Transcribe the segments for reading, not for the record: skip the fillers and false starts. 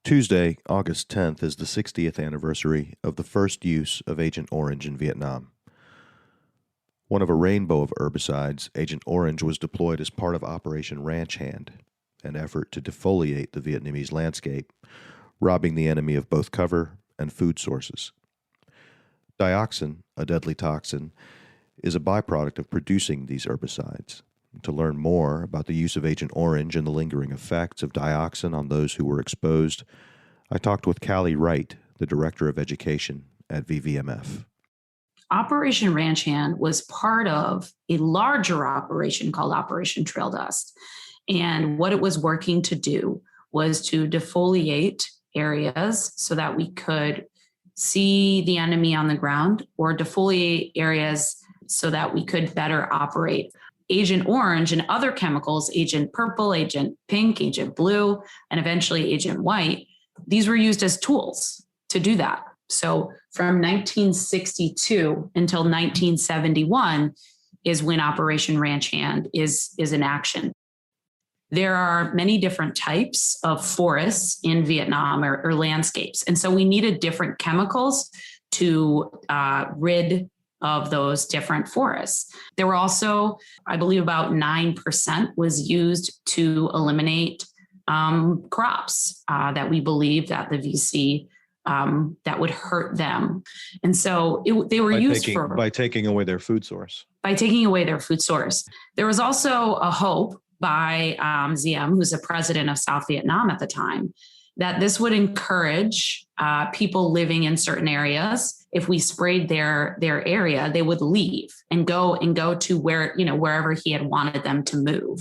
Tuesday, August 10th, is the 60th anniversary of the first use of Agent Orange in Vietnam. One of a rainbow of herbicides, Agent Orange was deployed as part of Operation Ranch Hand, an effort to defoliate the Vietnamese landscape, robbing the enemy of both cover and food sources. Dioxin, a deadly toxin, is a byproduct of producing these herbicides. To learn more about the use of Agent Orange and the lingering effects of dioxin on those who were exposed, I talked with Callie Wright, the Director of Education at VVMF. Operation Ranch Hand was part of a larger operation called Operation Trail Dust. And what it was working to do was to defoliate areas so that we could see the enemy on the ground, or defoliate areas so that we could better operate. Agent Orange and other chemicals, Agent Purple, Agent Pink, Agent Blue, and eventually Agent White, these were used as tools to do that. So from 1962 until 1971 is when Operation Ranch Hand is in action. There are many different types of forests in Vietnam or landscapes. And so we needed different chemicals to rid of those different forests. There were also, I believe, about 9% was used to eliminate crops that we believe that the VC that would hurt them. And so they were by taking away their food source. By taking away their food source. There was also a hope by Diem, who's the president of South Vietnam at the time, that this would encourage people living in certain areas. If we sprayed their area, they would leave and go to wherever he had wanted them to move.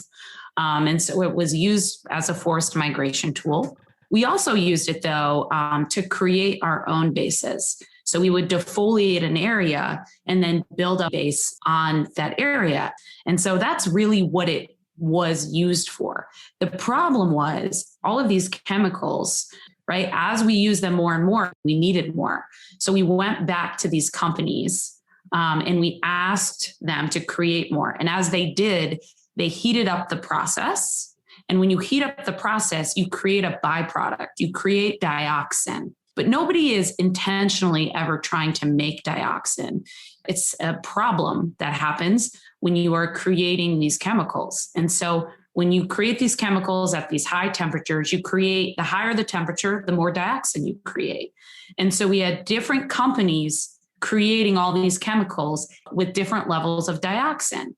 And so it was used as a forced migration tool. We also used it, though, to create our own bases. So we would defoliate an area and then build a base on that area. And so that's really what it was used for. The problem was all of these chemicals, right? As we use them more and more, we needed more. So we went back to these companies and we asked them to create more. And as they did, they heated up the process. And when you heat up the process, you create a byproduct, you create dioxin. But nobody is intentionally ever trying to make dioxin. It's a problem that happens when you are creating these chemicals. And so when you create these chemicals at these high temperatures, the higher the temperature, the more dioxin you create. And so we had different companies creating all these chemicals with different levels of dioxin.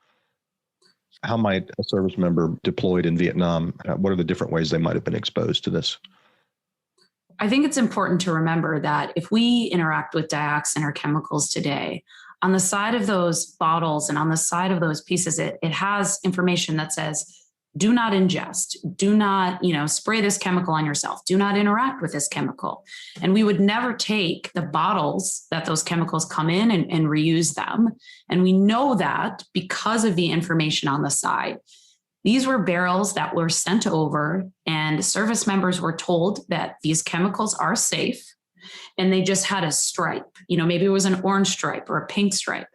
How might a service member deployed in Vietnam, what are the different ways they might have been exposed to this? I think it's important to remember that if we interact with dioxin or chemicals today, on the side of those bottles and on the side of those pieces, it has information that says, do not ingest, do not, spray this chemical on yourself, do not interact with this chemical. And we would never take the bottles that those chemicals come in and reuse them. And we know that because of the information on the side. These were barrels that were sent over, and service members were told that these chemicals are safe, and they just had a stripe. Maybe it was an orange stripe or a pink stripe,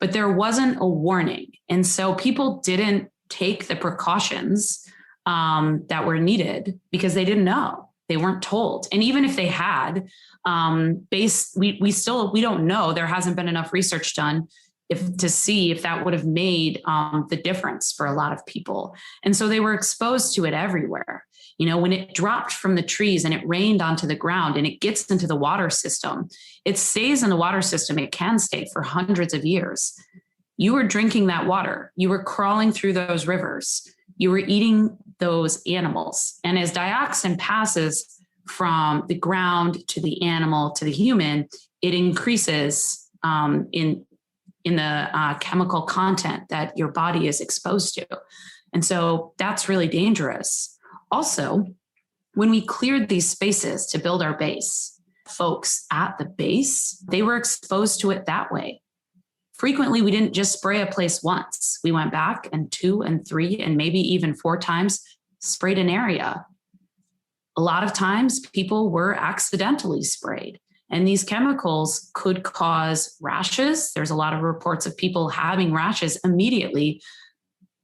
but there wasn't a warning. And so people didn't take the precautions that were needed because they didn't know. They weren't told. And even if they had, we don't know. There hasn't been enough research done to see if that would have made the difference for a lot of people. And so they were exposed to it everywhere. When it dropped from the trees and it rained onto the ground and it gets into the water system, it stays in the water system. It can stay for hundreds of years. You were drinking that water. You were crawling through those rivers. You were eating those animals. And as dioxin passes from the ground to the animal to the human, it increases in the chemical content that your body is exposed to. And so that's really dangerous. Also, when we cleared these spaces to build our base, folks at the base, they were exposed to it that way. Frequently, we didn't just spray a place once. We went back and 2 and 3 and maybe even 4 times sprayed an area. A lot of times people were accidentally sprayed. And these chemicals could cause rashes. There's a lot of reports of people having rashes immediately,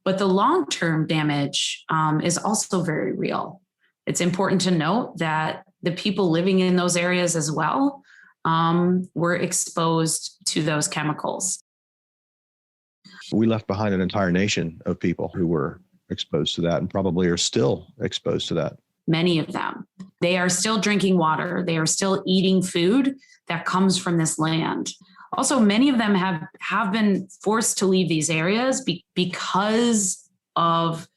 but the long-term damage is also very real. It's important to note that the people living in those areas as well were exposed to those chemicals. We left behind an entire nation of people who were exposed to that and probably are still exposed to that. Many of them, they are still drinking water. They are still eating food that comes from this land. Also, many of them have been forced to leave these areas because of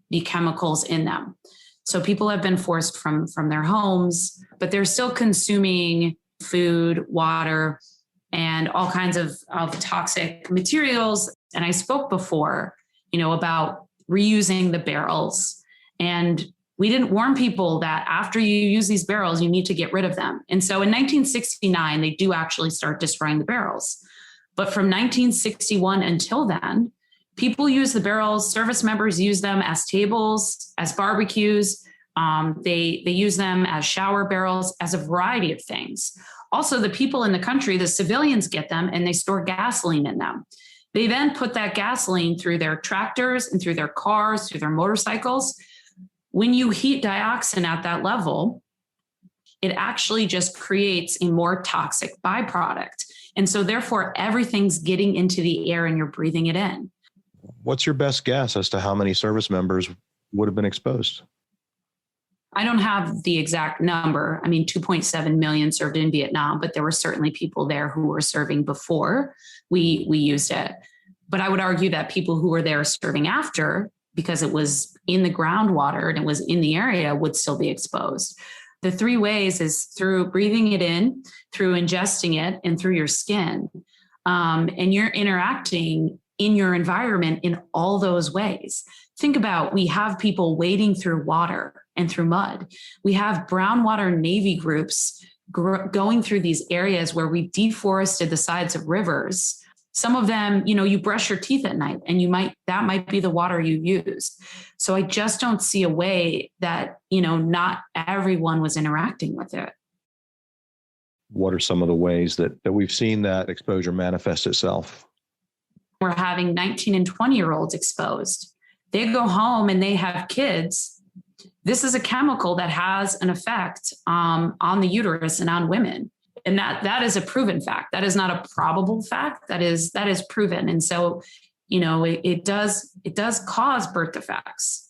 the chemicals in them. So people have been forced from their homes, but they're still consuming food, water, and all kinds of toxic materials. And I spoke before, about reusing the barrels. And we didn't warn people that after you use these barrels, you need to get rid of them. And so in 1969, they do actually start destroying the barrels. But from 1961 until then, people use the barrels, service members use them as tables, as barbecues. They use them as shower barrels, as a variety of things. Also, the people in the country, the civilians get them and they store gasoline in them. They then put that gasoline through their tractors and through their cars, through their motorcycles. When you heat dioxin at that level, it actually just creates a more toxic byproduct. And so therefore, everything's getting into the air and you're breathing it in. What's your best guess as to how many service members would have been exposed? I don't have the exact number. 2.7 million served in Vietnam, but there were certainly people there who were serving before we used it. But I would argue that people who were there serving after, because it was in the groundwater and it was in the area, would still be exposed. The three ways is through breathing it in, through ingesting it, and through your skin. And you're interacting in your environment in all those ways. Think about, we have people wading through water and through mud. We have brown water Navy groups going through these areas where we've deforested the sides of rivers. Some of them, you brush your teeth at night and that might be the water you use. So I just don't see a way that, not everyone was interacting with it. What are some of the ways that we've seen that exposure manifest itself? We're having 19 and 20-year-olds exposed. They go home and they have kids. This is a chemical that has an effect on the uterus and on women. And that is a proven fact. That is not a probable fact. That is proven. And so, it does cause birth defects.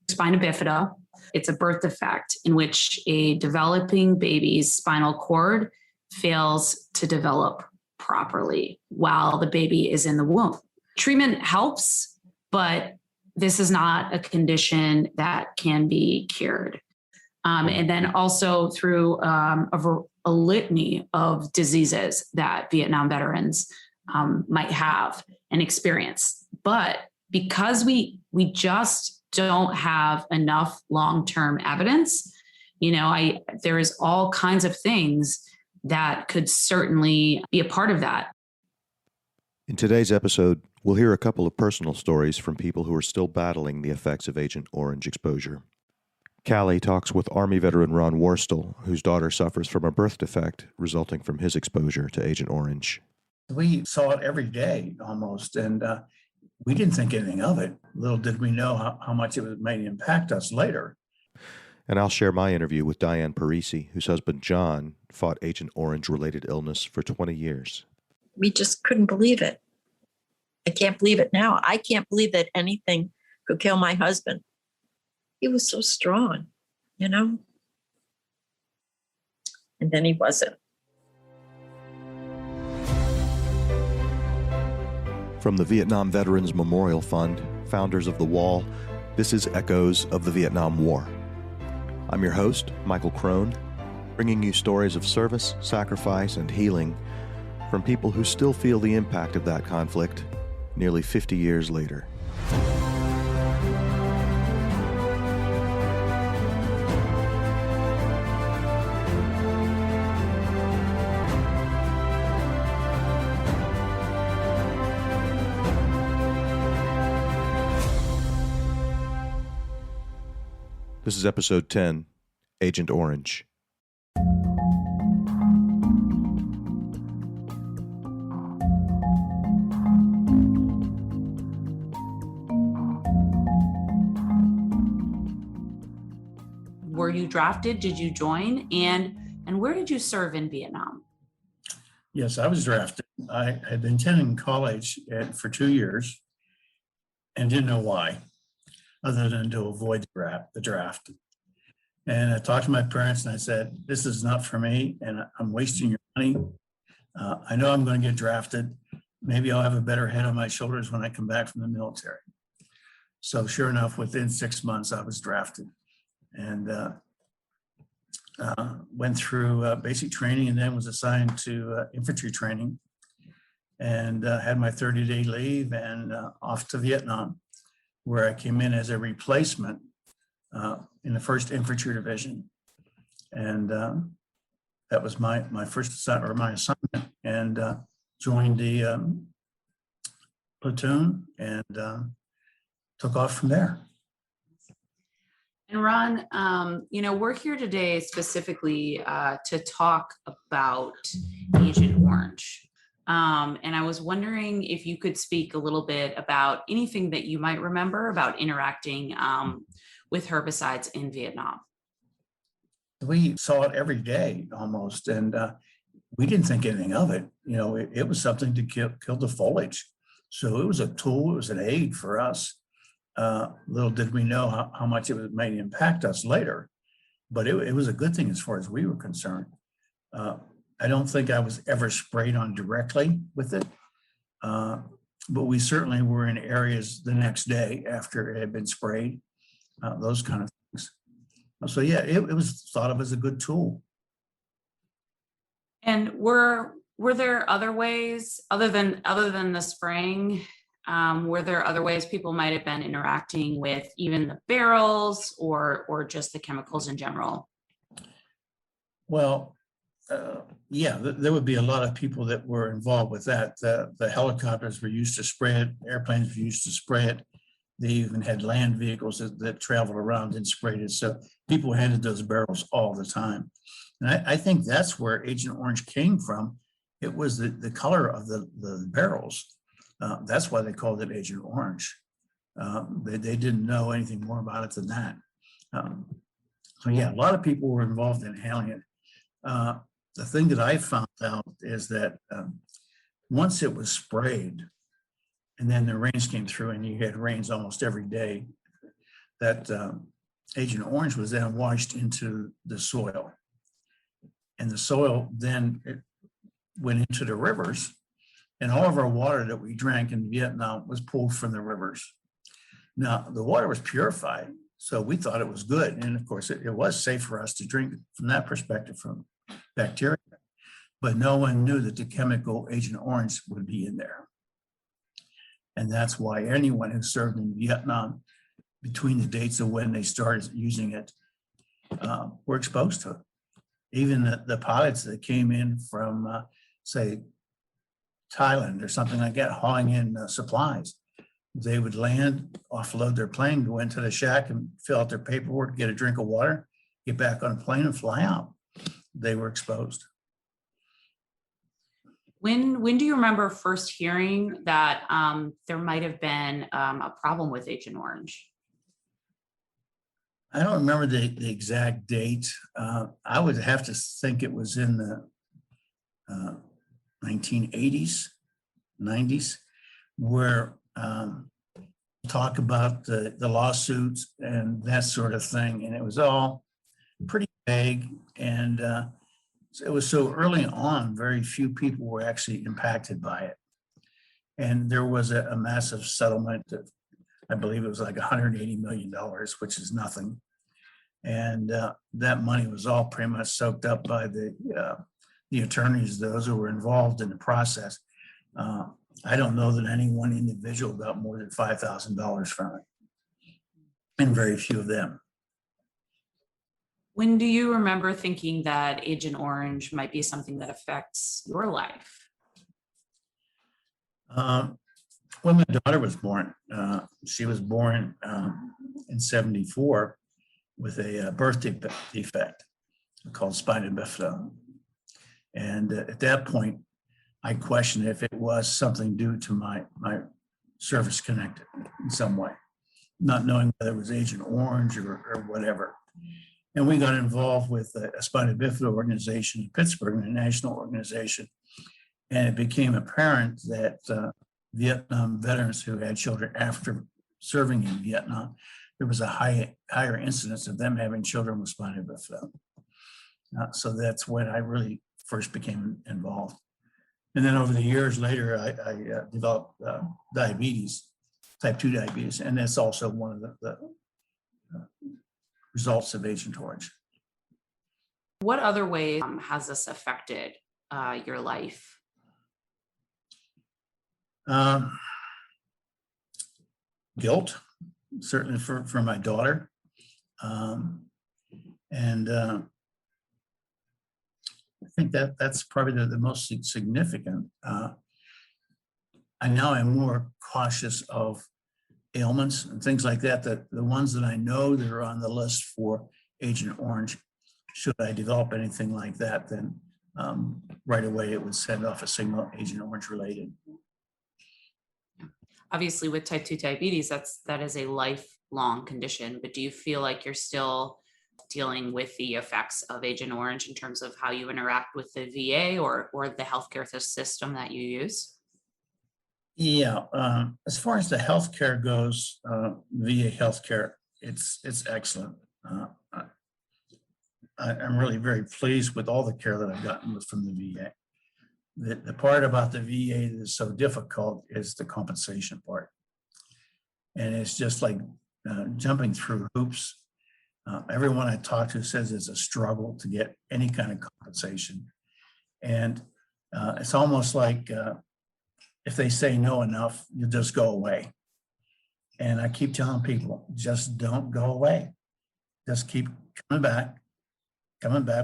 Spina bifida, it's a birth defect in which a developing baby's spinal cord fails to develop properly while the baby is in the womb. Treatment helps, but this is not a condition that can be cured. And then also through a litany of diseases that Vietnam veterans might have and experience. But because we just don't have enough long-term evidence, there is all kinds of things that could certainly be a part of that. In today's episode, we'll hear a couple of personal stories from people who are still battling the effects of Agent Orange exposure. Callie talks with Army veteran Ron Worstel, whose daughter suffers from a birth defect resulting from his exposure to Agent Orange. We saw it every day almost, and we didn't think anything of it. Little did we know how much it may impact us later. And I'll share my interview with Diane Parisi, whose husband John fought Agent Orange-related illness for 20 years. We just couldn't believe it. I can't believe it now. I can't believe that anything could kill my husband. He was so strong, And then he wasn't. From the Vietnam Veterans Memorial Fund, founders of The Wall, this is Echoes of the Vietnam War. I'm your host, Michael Crone, bringing you stories of service, sacrifice, and healing from people who still feel the impact of that conflict nearly 50 years later. This is episode 10, Agent Orange. We're you drafted? Did you join? And where did you serve in Vietnam? Yes, I was drafted. I had been attending college for 2 years and didn't know why, other than to avoid the draft. And I talked to my parents and I said, this is not for me and I'm wasting your money. I know I'm going to get drafted. Maybe I'll have a better head on my shoulders when I come back from the military. So sure enough, within 6 months, I was drafted and went through basic training and then was assigned to infantry training and had my 30-day leave and off to Vietnam, where I came in as a replacement in the 1st Infantry Division. And that was my first assignment, or my assignment, and joined the platoon and took off from there. And Ron, we're here today specifically to talk about Agent Orange. And I was wondering if you could speak a little bit about anything that you might remember about interacting with herbicides in Vietnam. We saw it every day almost, and we didn't think anything of it. It was something to kill the foliage. So it was a tool, it was an aid for us. Little did we know how much it might impact us later, but it was a good thing as far as we were concerned. I don't think I was ever sprayed on directly with it, but we certainly were in areas the next day after it had been sprayed, those kind of things. So yeah, it was thought of as a good tool. And were there other ways other than the spraying? Were there other ways people might have been interacting with even the barrels or just the chemicals in general? Well, yeah, there would be a lot of people that were involved with that. The helicopters were used to spray it, airplanes were used to spray it. They even had land vehicles that traveled around and sprayed it. So people handed those barrels all the time. And I think that's where Agent Orange came from. It was the color of the barrels. That's why they called it Agent Orange. They didn't know anything more about it than that. So yeah, a lot of people were involved in handling it. The thing that I found out is that once it was sprayed, and then the rains came through, and you had rains almost every day, that Agent Orange was then washed into the soil. And the soil then went into the rivers. And all of our water that we drank in Vietnam was pulled from the rivers. Now, the water was purified, so we thought it was good. And of course, it was safe for us to drink from that perspective from bacteria. But no one knew that the chemical Agent Orange would be in there. And that's why anyone who served in Vietnam between the dates of when they started using it were exposed to it. Even the pilots that came in from, say, Thailand or something like that, hauling in supplies. They would land, offload their plane, go into the shack and fill out their paperwork, get a drink of water, get back on a plane and fly out. They were exposed. When do you remember first hearing that there might have been a problem with Agent Orange? I don't remember the exact date. I would have to think it was in the 1980s, 90s, where talk about the lawsuits and that sort of thing. And it was all pretty vague. And it was so early on, very few people were actually impacted by it. And there was a massive settlement that I believe it was like $180 million, which is nothing. And that money was all pretty much soaked up by the attorneys, those who were involved in the process. I don't know that any one individual got more than $5,000 from it, and very few of them. When do you remember thinking that Agent Orange might be something that affects your life? When my daughter was born, she was born in '74 with a birth defect called spina bifida. And at that point, I questioned if it was something due to my service connected in some way, not knowing whether it was Agent Orange or whatever. And we got involved with a spina bifida organization in Pittsburgh, a national organization. And it became apparent that Vietnam veterans who had children after serving in Vietnam, there was a higher incidence of them having children with spina bifida. So that's when I really first became involved. And then over the years later, I developed diabetes, type 2 diabetes, and that's also one of the results of Agent Orange. What other ways has this affected your life? Guilt, certainly for my daughter. And I think that's probably the most significant. I now am more cautious of ailments and things like that, that the ones that I know that are on the list for Agent Orange, should I develop anything like that, then right away it would send off a signal, Agent Orange related. Obviously, with type 2 diabetes, that is a lifelong condition, but do you feel like you're still dealing with the effects of Agent Orange in terms of how you interact with the VA or the healthcare system that you use? Yeah, as far as the healthcare goes, VA healthcare, it's excellent. I'm really very pleased with all the care that I've gotten from the VA. The part about the VA that is so difficult is the compensation part. And it's just like jumping through hoops. Everyone I talk to says it's a struggle to get any kind of compensation. And it's almost like if they say no enough, you just go away. And I keep telling people, just don't go away. Just keep coming back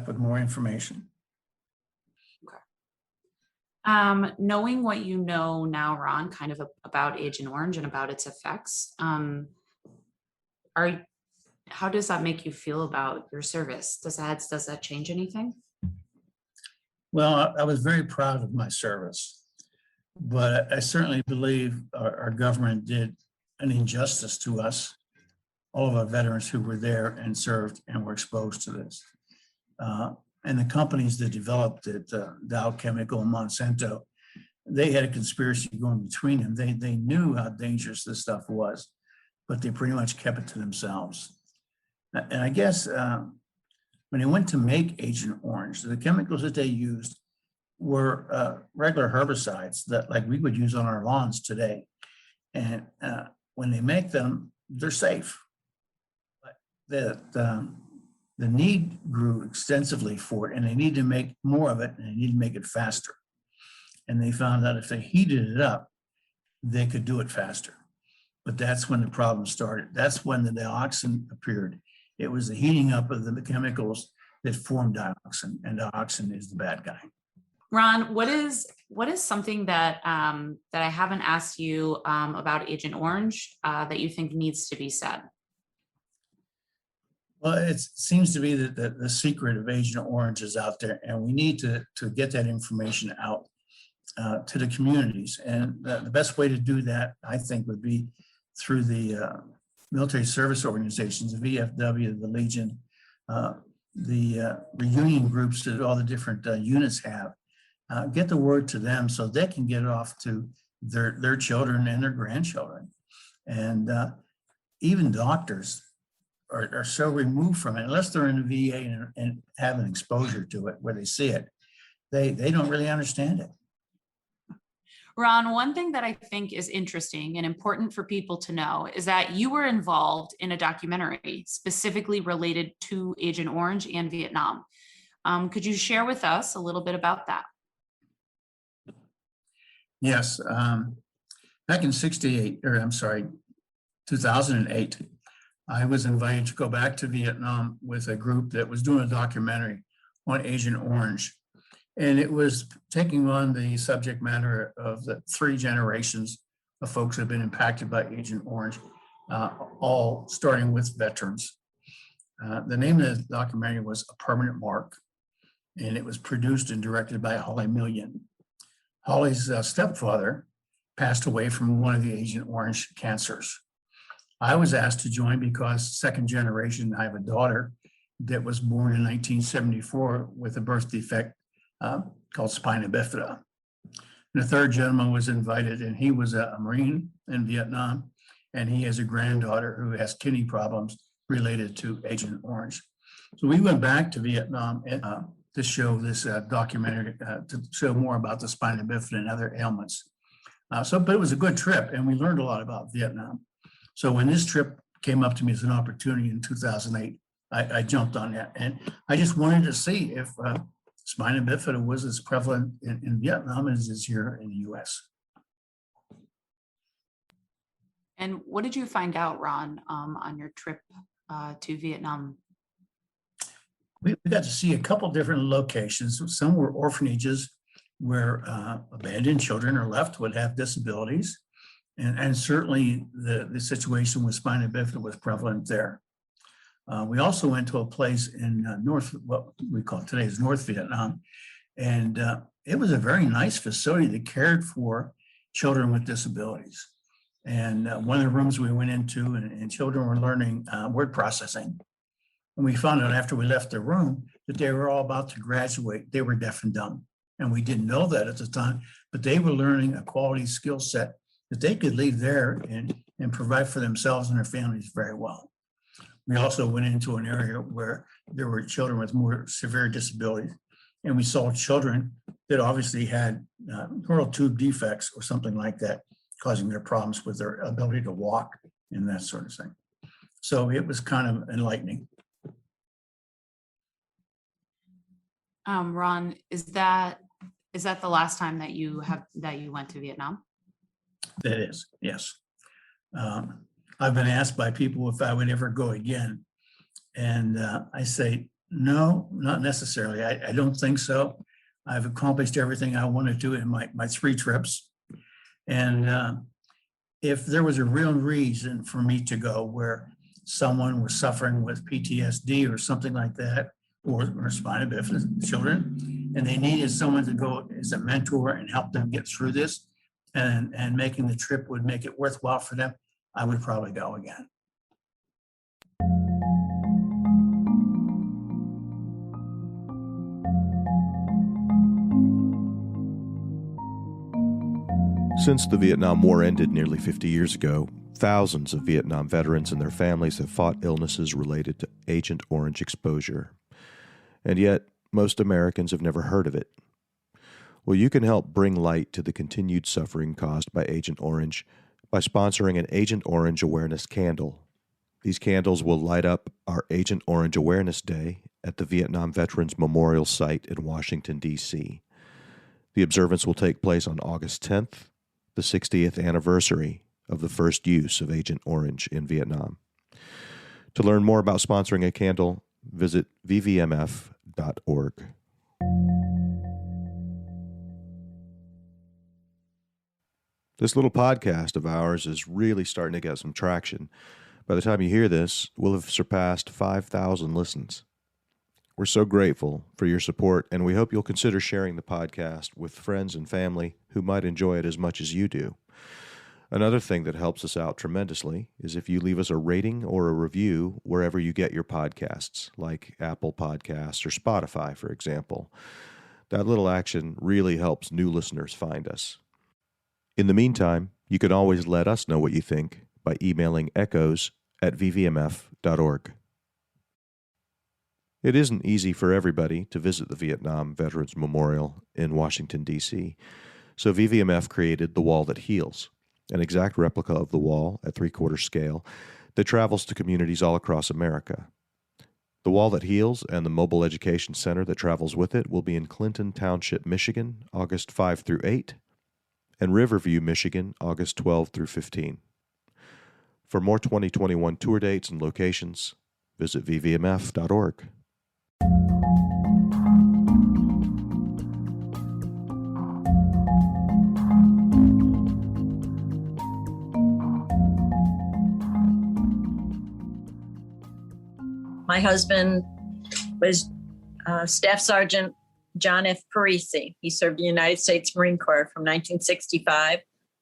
with more information. Okay. Knowing what you know now, Ron, kind of about Agent Orange and about its effects, how does that make you feel about your service? Does that change anything? Well, I was very proud of my service, but I certainly believe our government did an injustice to us, all of our veterans who were there and served and were exposed to this. And the companies that developed it, Dow Chemical and Monsanto, they had a conspiracy going between them. They knew how dangerous this stuff was, but they pretty much kept it to themselves. And I guess when they went to make Agent Orange, the chemicals that they used were regular herbicides that like we would use on our lawns today. And when they make them, they're safe. But the need grew extensively for it, and they need to make more of it, and they need to make it faster. And they found out if they heated it up, they could do it faster. But that's when the problem started. That's when the dioxin appeared. It was the heating up of the chemicals that formed dioxin, and dioxin is the bad guy. Ron, what is something that that I haven't asked you about Agent Orange that you think needs to be said? Well, it seems to be that the secret of Agent Orange is out there, and we need to get that information out to the communities. And the best way to do that, I think, would be through the military service organizations, the VFW, the Legion, the reunion groups that all the different units have. Get the word to them so they can get it off to their children and their grandchildren. And even doctors are so removed from it, unless they're in the VA and have an exposure to it where they see it, they don't really understand it. Ron, one thing that I think is interesting and important for people to know is that you were involved in a documentary specifically related to Agent Orange and Vietnam. Could you share with us a little bit about that? Yes. Back in 2008, I was invited to go back to Vietnam with a group that was doing a documentary on Agent Orange. And it was taking on the subject matter of the 3 generations of folks who have been impacted by Agent Orange, all starting with veterans. The name of the documentary was A Permanent Mark, and it was produced and directed by Holly Million. Holly's stepfather passed away from one of the Agent Orange cancers. I was asked to join because 2nd generation, I have a daughter, that was born in 1974 with a birth defect called spina bifida. And the third gentleman was invited, and he was a Marine in Vietnam, and he has a granddaughter who has kidney problems related to Agent Orange. So we went back to Vietnam to show this documentary, to show more about the spina bifida and other ailments. But it was a good trip, and we learned a lot about Vietnam. So when this trip came up to me as an opportunity in 2008, I jumped on that. And I just wanted to see if spina bifida was as prevalent in Vietnam as it is here in the US. And what did you find out, Ron, on your trip to Vietnam? We got to see a couple different locations. Some were orphanages where abandoned children are left would have disabilities. And certainly the situation with spina bifida was prevalent there. We also went to a place in what we call today is North Vietnam. And it was a very nice facility that cared for children with disabilities. And one of the rooms we went into, and children were learning word processing. And we found out after we left the room that they were all about to graduate. They were deaf and dumb. And we didn't know that at the time, but they were learning a quality skill set that they could leave there and provide for themselves and their families very well. We also went into an area where there were children with more severe disabilities. And we saw children that obviously had neural tube defects or something like that, causing their problems with their ability to walk and that sort of thing. So it was kind of enlightening. Ron, is that the last time that you went to Vietnam? That is, yes. I've been asked by people if I would ever go again. And I say, no, not necessarily. I don't think so. I've accomplished everything I want to do in my 3 trips. And if there was a real reason for me to go where someone was suffering with PTSD or something like that, or spina bifida children, and they needed someone to go as a mentor and help them get through this, and making the trip would make it worthwhile for them, I would probably go again. Since the Vietnam War ended nearly 50 years ago, thousands of Vietnam veterans and their families have fought illnesses related to Agent Orange exposure. And yet, most Americans have never heard of it. Well, you can help bring light to the continued suffering caused by Agent Orange by sponsoring an Agent Orange Awareness Candle. These candles will light up our Agent Orange Awareness Day at the Vietnam Veterans Memorial Site in Washington, D.C. The observance will take place on August 10th, the 60th anniversary of the first use of Agent Orange in Vietnam. To learn more about sponsoring a candle, visit vvmf.org. This little podcast of ours is really starting to get some traction. By the time you hear this, we'll have surpassed 5,000 listens. We're so grateful for your support, and we hope you'll consider sharing the podcast with friends and family who might enjoy it as much as you do. Another thing that helps us out tremendously is if you leave us a rating or a review wherever you get your podcasts, like Apple Podcasts or Spotify, for example. That little action really helps new listeners find us. In the meantime, you can always let us know what you think by emailing echoes@vvmf.org. It isn't easy for everybody to visit the Vietnam Veterans Memorial in Washington, D.C., so VVMF created The Wall That Heals, an exact replica of the wall at 3/4 scale that travels to communities all across America. The Wall That Heals and the Mobile Education Center that travels with it will be in Clinton Township, Michigan, August 5 through 8, and Riverview, Michigan, August 12 through 15. For more 2021 tour dates and locations, visit vvmf.org. My husband was Staff Sergeant John F. Parisi. He served in the United States Marine Corps from 1965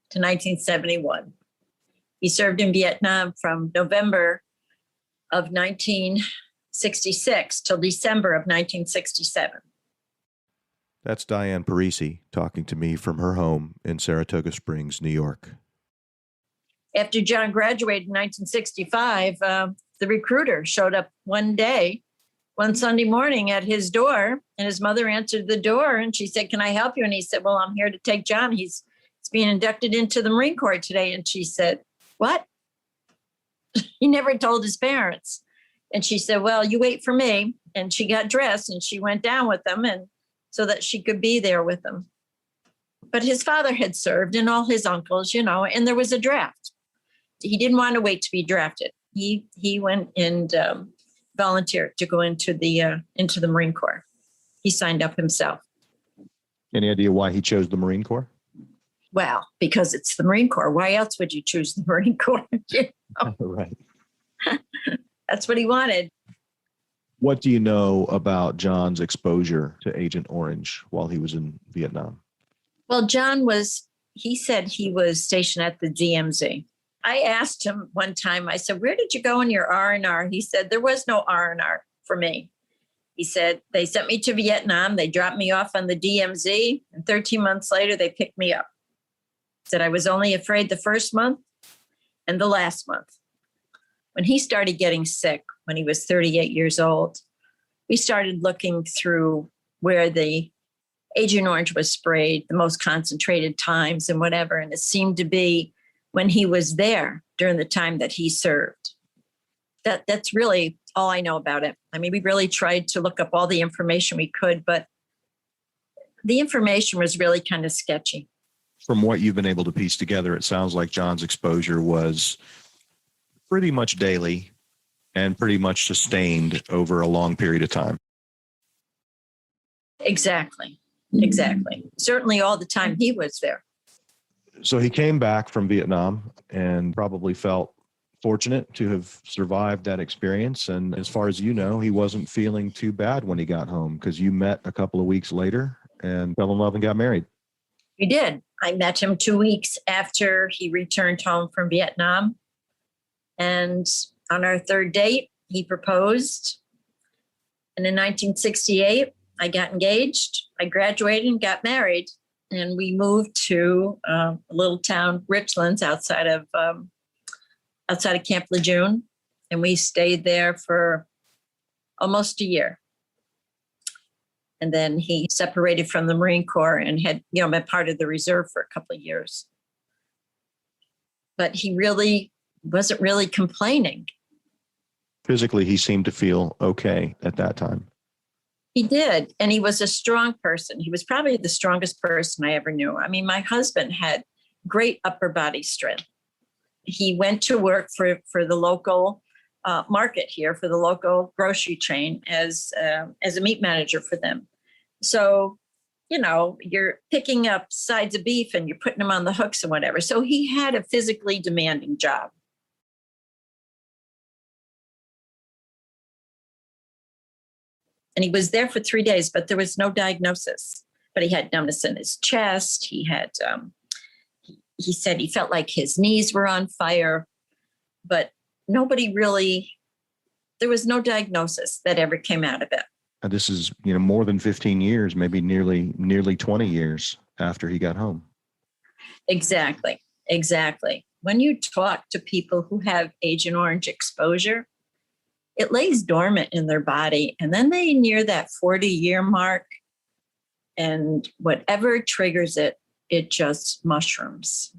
to 1971. He served in Vietnam from November of 19 1966 till December of 1967. That's Diane Parisi talking to me from her home in Saratoga Springs, New York. After John graduated in 1965, the recruiter showed up one Sunday morning at his door, and his mother answered the door, and she said, "Can I help you?" And he said, "Well, I'm here to take John. He's being inducted into the Marine Corps today." And she said, "What?" He never told his parents. And she said, "Well, you wait for me." And she got dressed and she went down with them, and so that she could be there with them. But his father had served and all his uncles, and there was a draft. He didn't want to wait to be drafted. He went and volunteered to go into the Marine Corps. He signed up himself. Any idea why he chose the Marine Corps? Well, because it's the Marine Corps. Why else would you choose the Marine Corps? Right. That's what he wanted. What do you know about John's exposure to Agent Orange while he was in Vietnam? Well, he said he was stationed at the DMZ. I asked him one time, I said, "Where did you go in your R&R?" He said, "There was no R&R for me." He said, "They sent me to Vietnam. They dropped me off on the DMZ. And 13 months later, they picked me up." He said, "I was only afraid the first month and the last month." When he started getting sick, when he was 38 years old, we started looking through where the Agent Orange was sprayed, the most concentrated times and whatever. And it seemed to be when he was there during the time that he served. That's really all I know about it. I mean, we really tried to look up all the information we could, but the information was really kind of sketchy. From what you've been able to piece together, it sounds like John's exposure was pretty much daily and pretty much sustained over a long period of time. Exactly. Certainly all the time he was there. So he came back from Vietnam and probably felt fortunate to have survived that experience. And as far as you know, he wasn't feeling too bad when he got home because you met a couple of weeks later and fell in love and got married. We did. I met him 2 weeks after he returned home from Vietnam. And on our third date, he proposed. And in 1968, I got engaged. I graduated and got married. And we moved to a little town, Richlands, outside of Camp Lejeune. And we stayed there for almost a year. And then he separated from the Marine Corps and had, been part of the reserve for a couple of years. But he really wasn't really complaining. Physically, he seemed to feel okay at that time. He did. And he was a strong person. He was probably the strongest person I ever knew. I mean, my husband had great upper body strength. He went to work for the local market here, for the local grocery chain as a meat manager for them. So, you're picking up sides of beef and you're putting them on the hooks and whatever. So he had a physically demanding job. And he was there for 3 days, but there was no diagnosis. But he had numbness in his chest. He had, he said he felt like his knees were on fire, but nobody really, there was no diagnosis that ever came out of it. And this is, more than 15 years, maybe nearly 20 years after he got home. Exactly. When you talk to people who have Agent Orange exposure, it lays dormant in their body. And then they near that 40-year mark, and whatever triggers it, it just mushrooms.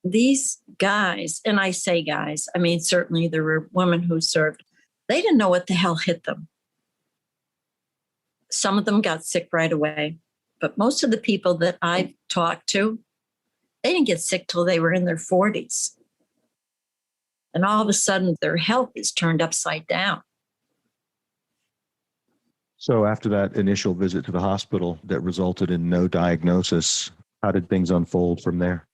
These guys, and I say guys, I mean, certainly there were women who served, they didn't know what the hell hit them. Some of them got sick right away, but most of the people that I've talked to, they didn't get sick till they were in their 40s. And all of a sudden, their health is turned upside down. So after that initial visit to the hospital that resulted in no diagnosis, how did things unfold from there?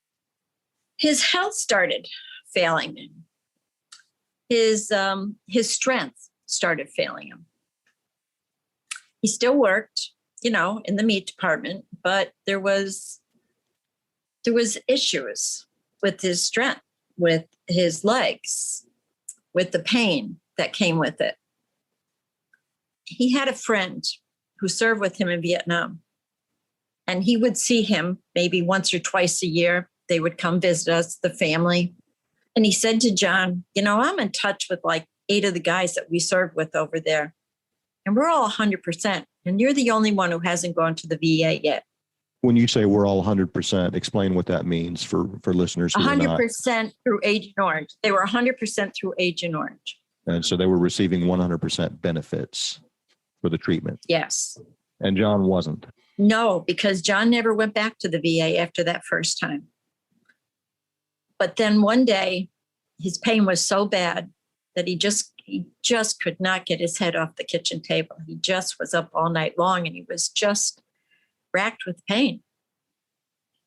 His health started failing him. His strength started failing him. He still worked, in the meat department, but there was issues with his strength, with his legs, with the pain that came with it. he had a friend who served with him in Vietnam. And he would see him maybe once or twice a year. They would come visit us, the family. And he said to John, I'm in touch with like 8 of the guys that we served with over there. And we're all 100%. And you're the only one who hasn't gone to the VA yet. When you say we're all 100%, explain what that means for listeners who are not. 100% through Agent Orange. They were 100% through Agent Orange. And so they were receiving 100% benefits for the treatment. Yes. And John wasn't. No, because John never went back to the VA after that first time. But then one day, his pain was so bad that he just could not get his head off the kitchen table. He just was up all night long and he was just racked with pain.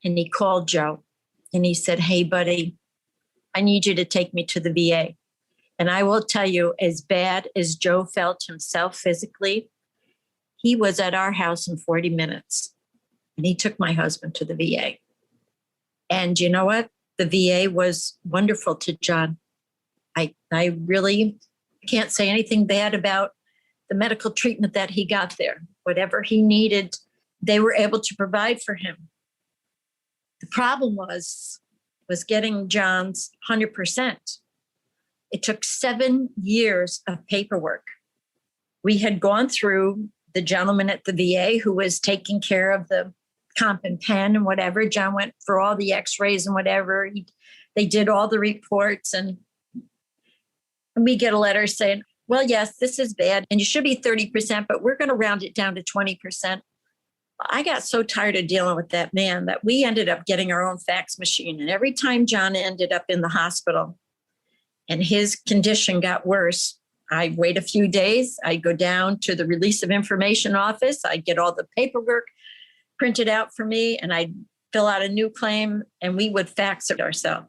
And he called Joe and he said, "Hey, buddy, I need you to take me to the VA." And I will tell you, as bad as Joe felt himself physically, he was at our house in 40 minutes. And he took my husband to the VA. And you know what? The VA was wonderful to John. I really can't say anything bad about the medical treatment that he got there. Whatever he needed, they were able to provide for him. The problem was getting John's 100%. It took 7 years of paperwork. We had gone through the gentleman at the VA who was taking care of the comp and pen and whatever. John went for all the x-rays and whatever. They did all the reports and we get a letter saying, "Well, yes, this is bad and you should be 30%, but we're going to round it down to 20%. I got so tired of dealing with that man that we ended up getting our own fax machine. And every time John ended up in the hospital and his condition got worse, I'd wait a few days. I'd go down to the release of information office. I'd get all the paperwork printed out for me and I'd fill out a new claim and we would fax it ourselves.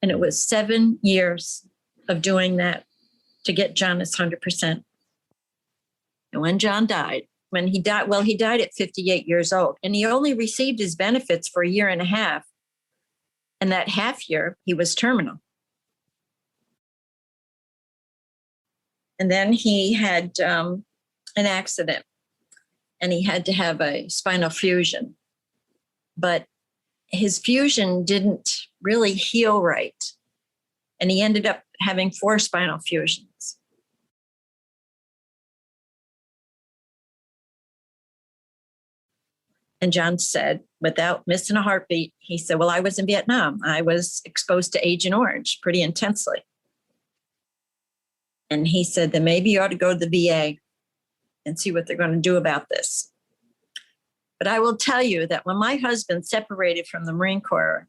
And it was 7 years of doing that to get John his 100%. And when John died, he died at 58 years old and he only received his benefits for a year and a half. And that half year, he was terminal. And then he had an accident and he had to have a spinal fusion. But his fusion didn't really heal right. And he ended up having 4 spinal fusions. And John said, without missing a heartbeat, he said, "Well, I was in Vietnam. I was exposed to Agent Orange pretty intensely." And he said, "Then maybe you ought to go to the VA and see what they're going to do about this." But I will tell you that when my husband separated from the Marine Corps,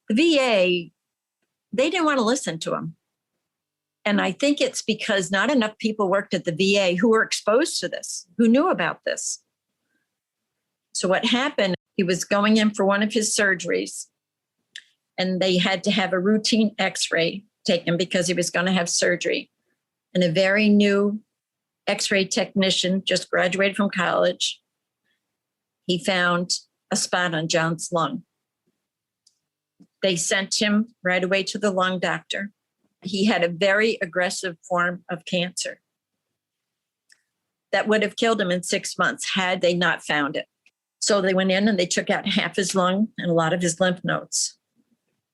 the VA, they didn't want to listen to him. And I think it's because not enough people worked at the VA who were exposed to this, who knew about this. So what happened, he was going in for one of his surgeries and they had to have a routine x-ray taken because he was going to have surgery. And a very new x-ray technician just graduated from college, he found a spot on John's lung. They sent him right away to the lung doctor. He had a very aggressive form of cancer that would have killed him in 6 months had they not found it. So they went in and they took out half his lung and a lot of his lymph nodes.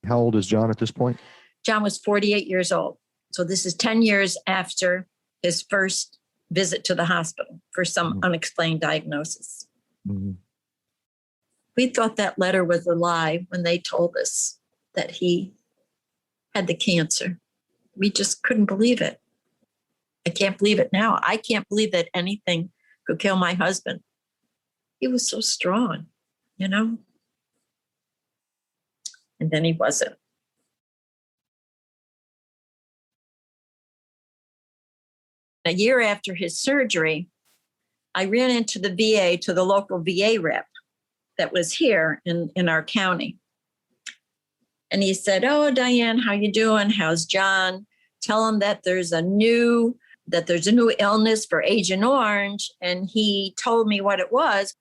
How old is John at this point? John was 48 years old. So this is 10 years after his first visit to the hospital for some unexplained diagnosis. Mm-hmm. We thought that letter was a lie when they told us that he had the cancer. We just couldn't believe it. I can't believe it now. I can't believe that anything could kill my husband. He was so strong, And then he wasn't. A year after his surgery, I ran into the VA, to the local VA rep that was here in our county. And he said, "Oh, Diane, how you doing? How's John? Tell him that there's a new illness for Agent Orange." And he told me what it was.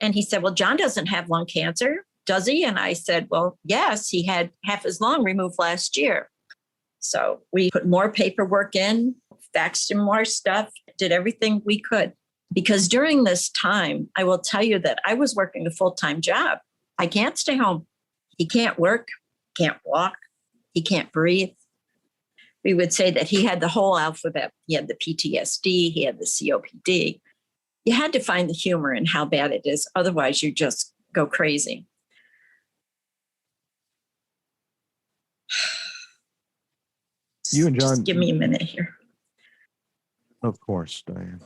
And he said, "Well, John doesn't have lung cancer, does he?" And I said, "Well, yes, he had half his lung removed last year." So we put more paperwork in, faxed him more stuff. did everything we could. Because during this time, I will tell you that I was working a full-time job. I can't stay home. He can't work, can't walk, he can't breathe. We would say that he had the whole alphabet. He had the PTSD, he had the COPD. You had to find the humor in how bad it is. Otherwise, you just go crazy. You and John. Just give me a minute here. Of course, Diane.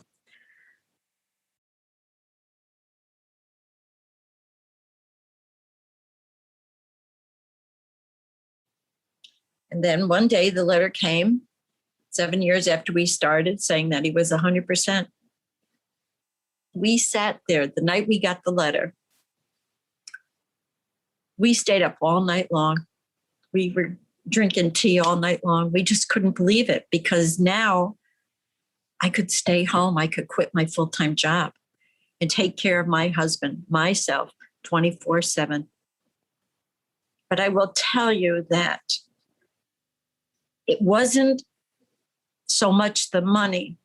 And then one day the letter came 7 years after we started saying that he was 100%. We sat there the night we got the letter. We stayed up all night long. We were drinking tea all night long. We just couldn't believe it because now I could stay home. I could quit my full-time job and take care of my husband, myself, 24/7. But I will tell you that it wasn't so much the money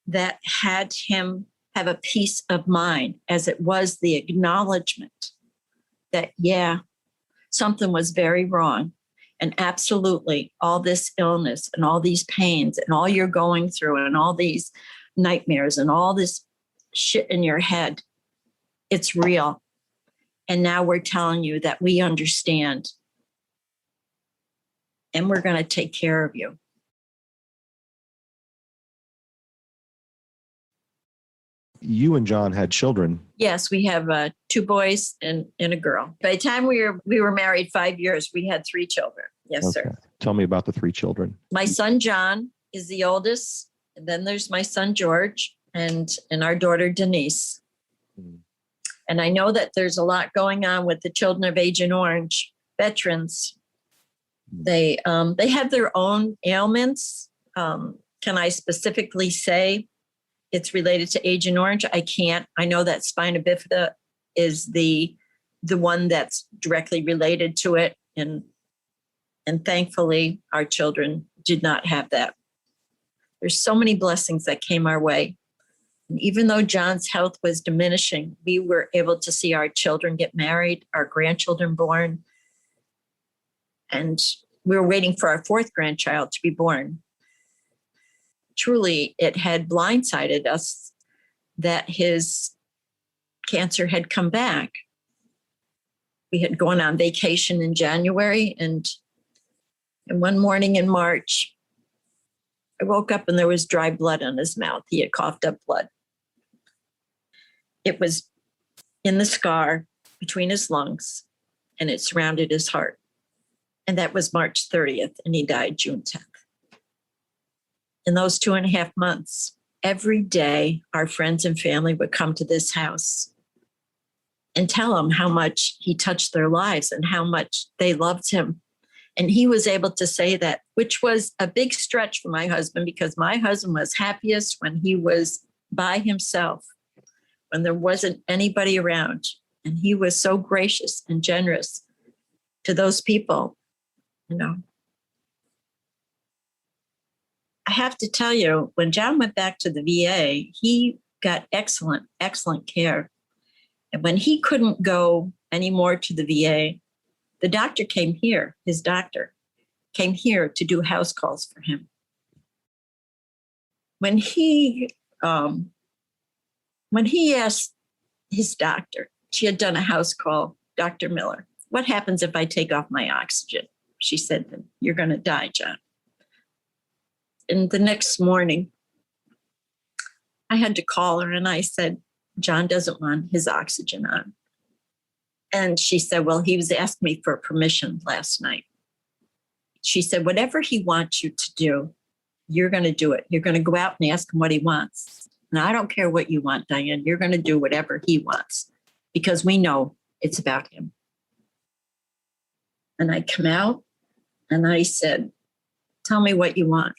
that had him have a peace of mind as it was the acknowledgement that, yeah, something was very wrong. And absolutely, all this illness and all these pains and all you're going through and all these nightmares and all this shit in your head, it's real. And now we're telling you that we understand and we're going to take care of you. You and John had children. Yes, we have 2 boys and a girl. By the time we were married 5 years, we had 3 children. Yes, Okay. sir. Tell me about the 3 children. My son, John, is the oldest. And then there's my son, George, and our daughter, Denise. And I know that there's a lot going on with the children of Agent Orange veterans. They have their own ailments. Can I specifically say it's related to Agent Orange? I can't. I know that spina bifida is the one that's directly related to it. And thankfully, our children did not have that. There's so many blessings that came our way. And even though John's health was diminishing, we were able to see our children get married, our grandchildren born. And we were waiting for our 4th grandchild to be born. Truly, it had blindsided us that his cancer had come back. We had gone on vacation in January, and one morning in March, I woke up and there was dry blood on his mouth. He had coughed up blood. It was in the scar between his lungs, and it surrounded his heart. And that was March 30th, and he died June 10th. In those 2.5 months, every day, our friends and family would come to this house and tell him how much he touched their lives and how much they loved him. And he was able to say that, which was a big stretch for my husband, because my husband was happiest when he was by himself, when there wasn't anybody around. And he was so gracious and generous to those people, you know. I have to tell you, when John went back to the VA, he got excellent, excellent care. And when he couldn't go anymore to the VA, the doctor came here, his doctor came here to do house calls for him. When he asked his doctor, she had done a house call, Dr. Miller, what happens if I take off my oxygen? She said, then you're going to die, John. And the next morning, I had to call her and I said, John doesn't want his oxygen on. And she said, well, he was asking me for permission last night. She said, whatever he wants you to do, you're going to do it. You're going to go out and ask him what he wants. And I don't care what you want, Diane. You're going to do whatever he wants because we know it's about him. And I come out and I said, tell me what you want.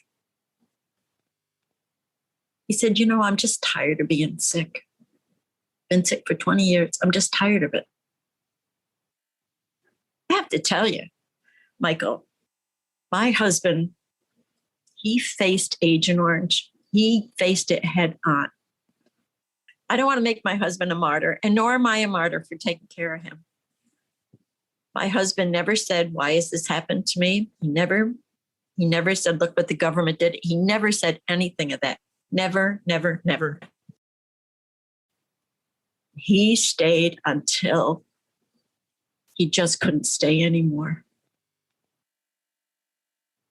He said, you know, I'm just tired of being sick. Been sick for 20 years. I'm just tired of it. I have to tell you, Michael, my husband, he faced Agent Orange He faced it head on. I don't want to make my husband a martyr, and nor am I a martyr for taking care of him. My husband never said, why has this happened to me? He never said, look what the government did. He never said anything of that. Never, never, never. He stayed until he just couldn't stay anymore.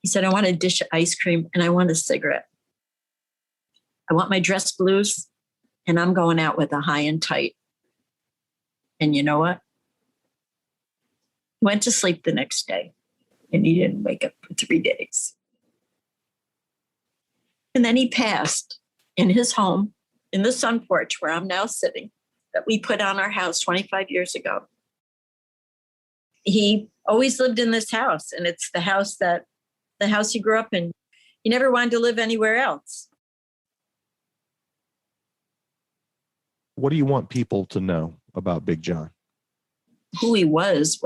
He said, I want a dish of ice cream and I want a cigarette. I want my dress blues and I'm going out with a high and tight. And you know what? He went to sleep the next day and he didn't wake up for 3 days. And then he passed in his home, in the sun porch where I'm now sitting, that we put on our house 25 years ago. He always lived in this house, and it's the house he grew up in. He never wanted to live anywhere else. What do you want people to know about Big John? Who he was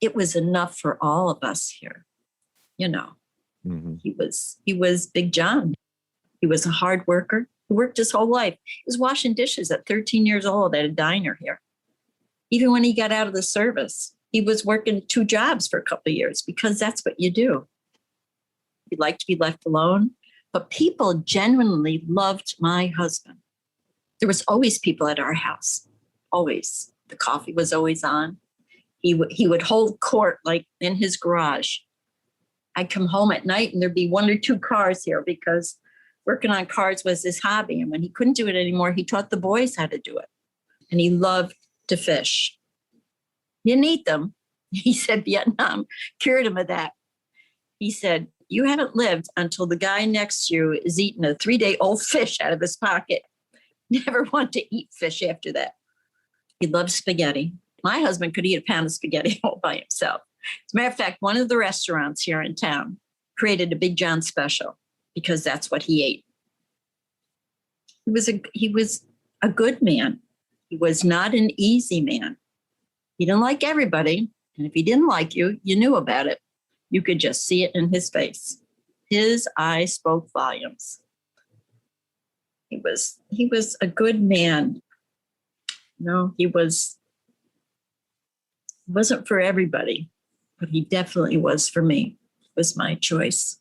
it was enough for all of us here. You know, Mm-hmm. he was Big John. He was a hard worker. He worked his whole life. He was washing dishes at 13 years old at a diner here. Even when he got out of the service, he was working 2 jobs for a couple of years because that's what you do. He liked to be left alone, but people genuinely loved my husband. There was always people at our house, always. The coffee was always on. He would hold court like in his garage. I'd come home at night and there'd be 1 or 2 cars here because working on cars was his hobby. And when he couldn't do it anymore, he taught the boys how to do it. And he loved to fish. You didn't eat them. He said Vietnam cured him of that. He said, you haven't lived until the guy next to you is eating a 3-day-old fish out of his pocket. Never want to eat fish after that. He loved spaghetti. My husband could eat a pound of spaghetti all by himself. As a matter of fact, one of the restaurants here in town created a Big John special because that's what he ate. He was a good man. He was not an easy man. He didn't like everybody. And if he didn't like you, you knew about it. You could just see it in his face. His eyes spoke volumes. He was a good man. No, he wasn't for everybody, but he definitely was for me. It was my choice.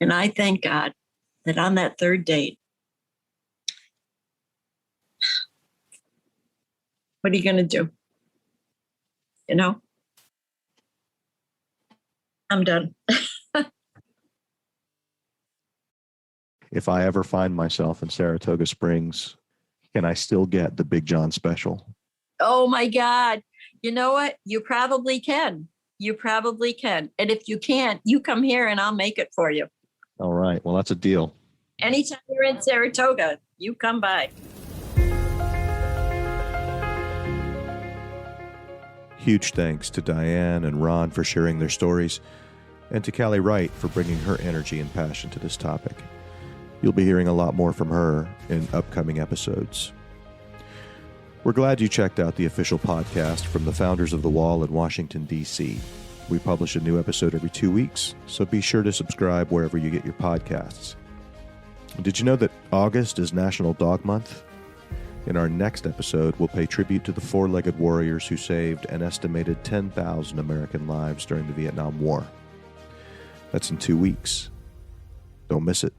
And I thank God that on that 3rd date, what are you going to do? You know, I'm done. If I ever find myself in Saratoga Springs, can I still get the Big John special? Oh my God. You know what? You probably can. You probably can. And if you can't, you come here and I'll make it for you. All right. Well, that's a deal. Anytime you're in Saratoga, you come by. Huge thanks to Diane and Ron for sharing their stories, and to Callie Wright for bringing her energy and passion to this topic. You'll be hearing a lot more from her in upcoming episodes. We're glad you checked out the official podcast from the founders of The Wall in Washington, D.C. We publish a new episode every 2 weeks, so be sure to subscribe wherever you get your podcasts. Did you know that August is National Dog Month? In our next episode, we'll pay tribute to the 4-legged warriors who saved an estimated 10,000 American lives during the Vietnam War. That's in 2 weeks. Don't miss it.